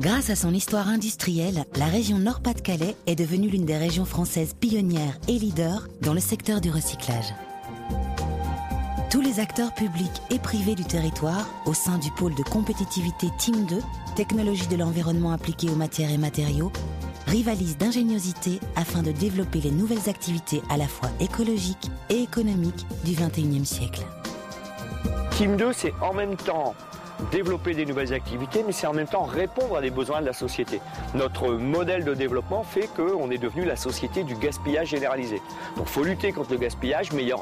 Grâce à son histoire industrielle, la région Nord-Pas-de-Calais est devenue l'une des régions françaises pionnières et leaders dans le secteur du recyclage. Tous les acteurs publics et privés du territoire, au sein du pôle de compétitivité Team 2, technologie de l'environnement appliquée aux matières et matériaux, rivalisent d'ingéniosité afin de développer les nouvelles activités à la fois écologiques et économiques du XXIe siècle. Team 2, c'est en même temps développer des nouvelles activités, mais c'est en même temps répondre à des besoins de la société. Notre modèle de développement fait qu'on est devenu la société du gaspillage généralisé. Donc il faut lutter contre le gaspillage, mais il y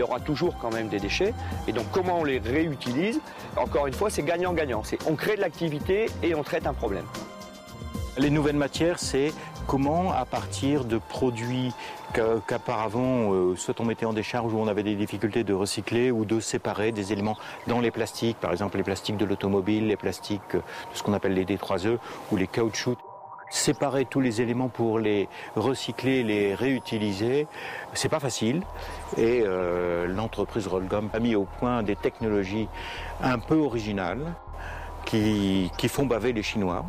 aura toujours quand même des déchets. Et donc comment on les réutilise, encore une fois, c'est gagnant-gagnant. On crée de l'activité et on traite un problème. Les nouvelles matières, c'est comment, à partir de produits qu'auparavant, soit on mettait en décharge ou on avait des difficultés de recycler ou de séparer des éléments dans les plastiques, par exemple les plastiques de l'automobile, les plastiques de ce qu'on appelle les D3E ou les caoutchoucs. Séparer tous les éléments pour les recycler, les réutiliser, c'est pas facile. Et l'entreprise Rollgum a mis au point des technologies un peu originales qui font baver les Chinois,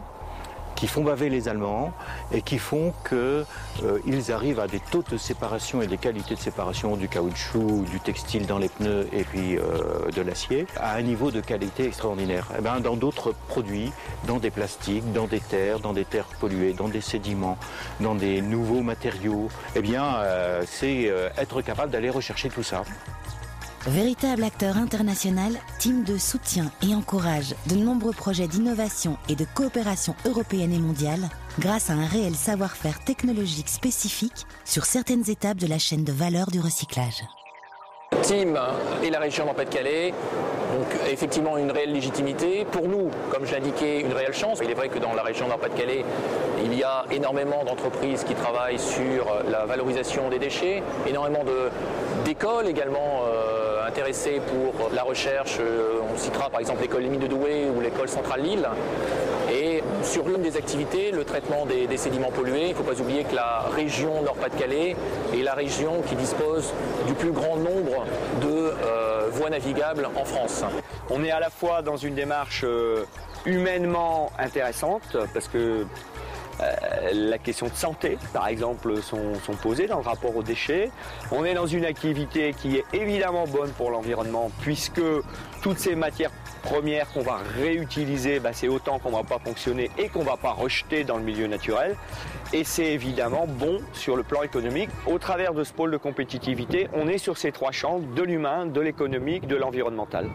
qui font baver les Allemands et qui font qu'ils arrivent à des taux de séparation et des qualités de séparation du caoutchouc, du textile dans les pneus et puis de l'acier à un niveau de qualité extraordinaire. Et ben, dans d'autres produits, dans des plastiques, dans des terres polluées, dans des sédiments, dans des nouveaux matériaux, eh bien, c'est être capable d'aller rechercher tout ça. Véritable acteur international, Team 2 soutient et encourage de nombreux projets d'innovation et de coopération européenne et mondiale grâce à un réel savoir-faire technologique spécifique sur certaines étapes de la chaîne de valeur du recyclage. Team et la région Nord-Pas-de-Calais, donc effectivement une réelle légitimité. Pour nous, comme je l'indiquais, une réelle chance. Il est vrai que dans la région Nord-Pas-de-Calais, il y a énormément d'entreprises qui travaillent sur la valorisation des déchets, énormément d'écoles également intéressées pour la recherche. On citera par exemple l'école Émile de Douai ou l'école Centrale Lille. Et sur l'une des activités, le traitement des sédiments pollués, il ne faut pas oublier que la région Nord-Pas-de-Calais est la région qui dispose du plus grand nombre de voies navigables en France. On est à la fois dans une démarche humainement intéressante parce que la question de santé, par exemple, sont posées dans le rapport aux déchets. On est dans une activité qui est évidemment bonne pour l'environnement puisque toutes ces matières premières qu'on va réutiliser, c'est autant qu'on ne va pas fonctionner et qu'on ne va pas rejeter dans le milieu naturel. Et c'est évidemment bon sur le plan économique. Au travers de ce pôle de compétitivité, on est sur ces trois champs, de l'humain, de l'économique, de l'environnemental.